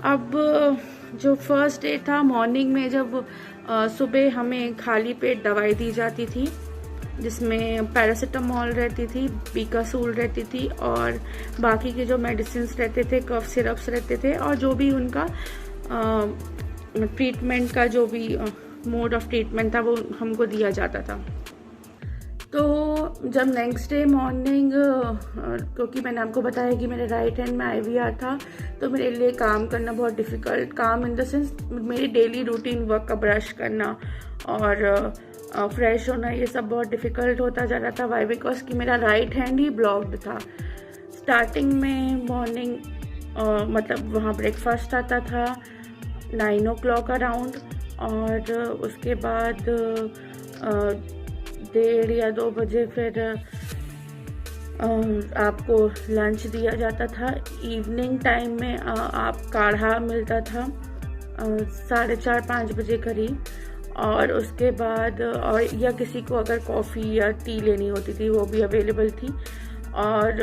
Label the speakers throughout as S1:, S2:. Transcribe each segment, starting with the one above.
S1: अब जो first day था, मॉर्निंग में जब सुबह हमें खाली पेट दवाई दी जाती थी, जिसमें पैरासीटामोल रहती थी, बीकासूल रहती थी और बाकी के जो मेडिसिन रहते थे, कफ सिरप्स रहते थे, और जो भी उनका ट्रीटमेंट का जो भी मोड ऑफ ट्रीटमेंट था वो हमको दिया जाता था। तो जब नेक्स्ट डे मॉर्निंग, क्योंकि मैंने आपको बताया कि मेरे राइट हैंड में IVR था, तो मेरे लिए काम करना बहुत डिफ़िकल्ट, काम इन द सेंस मेरी डेली रूटीन वर्क का ब्रश करना और फ्रेश होना, ये सब बहुत डिफ़िकल्ट होता जा रहा था। वाई? बिकॉज कि मेरा राइट हैंड ही ब्लॉक्ड था। स्टार्टिंग में मॉर्निंग मतलब वहाँ ब्रेकफास्ट आता था 9 o'clock अराउंड, और उसके बाद 1:30 या 2 बजे फिर आपको लंच दिया जाता था। इवनिंग टाइम में आप काढ़ा मिलता था 4:30-5 बजे करीब, और उसके बाद और या किसी को अगर कॉफ़ी या टी लेनी होती थी वो भी अवेलेबल थी। और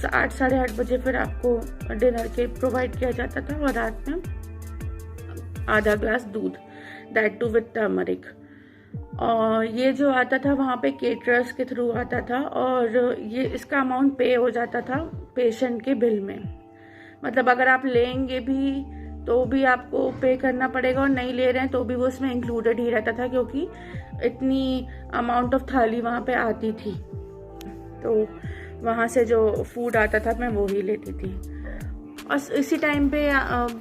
S1: 8-8:30 बजे फिर आपको डिनर के प्रोवाइड किया जाता था, और रात में आधा ग्लास दूध, दैट टू विद टर्मरिक। और ये जो आता था वहाँ पे केटरर्स के थ्रू आता था, और ये इसका अमाउंट पे हो जाता था पेशेंट के बिल में। मतलब अगर आप लेंगे भी तो भी आपको पे करना पड़ेगा, और नहीं ले रहे हैं तो भी वो उसमें इंक्लूडेड ही रहता था, क्योंकि इतनी अमाउंट ऑफ थाली वहाँ पे आती थी। तो वहाँ से जो फूड आता था मैं वो ही लेती थी। और इसी टाइम पे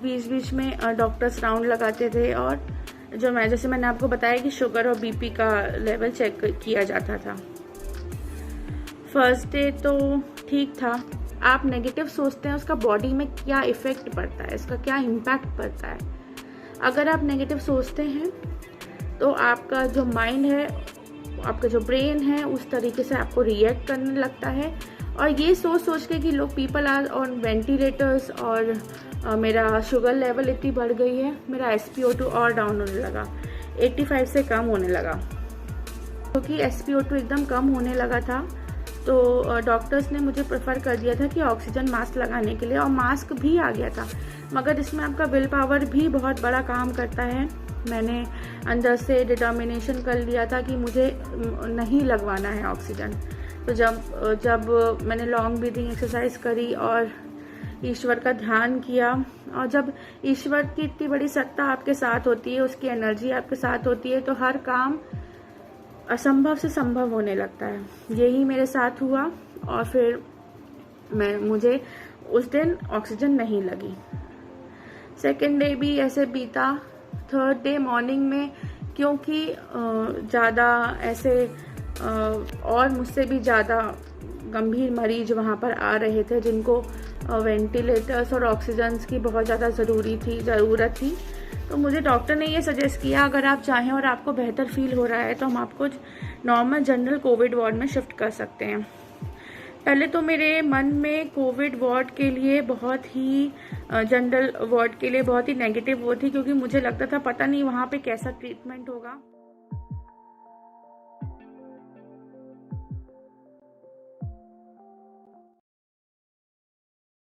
S1: बीच बीच में डॉक्टर्स राउंड लगाते थे, और जैसे मैंने आपको बताया कि शुगर और BP का लेवल चेक किया जाता था। फर्स्ट डे तो ठीक था। आप नेगेटिव सोचते हैं, उसका बॉडी में क्या इफ़ेक्ट पड़ता है, इसका क्या इम्पैक्ट पड़ता है। अगर आप नेगेटिव सोचते हैं तो आपका जो माइंड है, आपका जो ब्रेन है, उस तरीके से आपको रिएक्ट करने लगता है। और ये सोच के कि लोग पीपल आर ऑन वेंटिलेटर्स, और मेरा शुगर लेवल इतनी बढ़ गई है, मेरा SpO2 और डाउन होने लगा, 85 से कम होने लगा। क्योंकि SpO2 एकदम कम होने लगा था, तो डॉक्टर्स ने मुझे प्रेफर कर दिया था कि ऑक्सीजन मास्क लगाने के लिए, और मास्क भी आ गया था। मगर इसमें आपका विल पावर भी बहुत बड़ा काम करता है। मैंने अंदर से डिटर्मिनेशन कर लिया था कि मुझे नहीं लगवाना है ऑक्सीजन। तो जब मैंने लॉन्ग ब्रीदिंग एक्सरसाइज करी और ईश्वर का ध्यान किया, और जब ईश्वर की इतनी बड़ी सत्ता आपके साथ होती है, उसकी एनर्जी आपके साथ होती है, तो हर काम असंभव से संभव होने लगता है। यही मेरे साथ हुआ, और फिर मुझे उस दिन ऑक्सीजन नहीं लगी। सेकेंड डे भी ऐसे बीता। थर्ड डे मॉर्निंग में, क्योंकि ज़्यादा ऐसे और मुझसे भी ज़्यादा गंभीर मरीज वहाँ पर आ रहे थे, जिनको वेंटिलेटर्स और ऑक्सीजन की बहुत ज़्यादा ज़रूरत थी। तो मुझे डॉक्टर ने ये सजेस्ट किया, अगर आप चाहें और आपको बेहतर फील हो रहा है तो हम आपको नॉर्मल जनरल कोविड वार्ड में शिफ्ट कर सकते हैं। पहले तो मेरे मन में कोविड वार्ड के लिए बहुत ही जनरल वार्ड के लिए बहुत ही नेगेटिव वो थी, क्योंकि मुझे लगता था पता नहीं वहाँ पे कैसा ट्रीटमेंट होगा।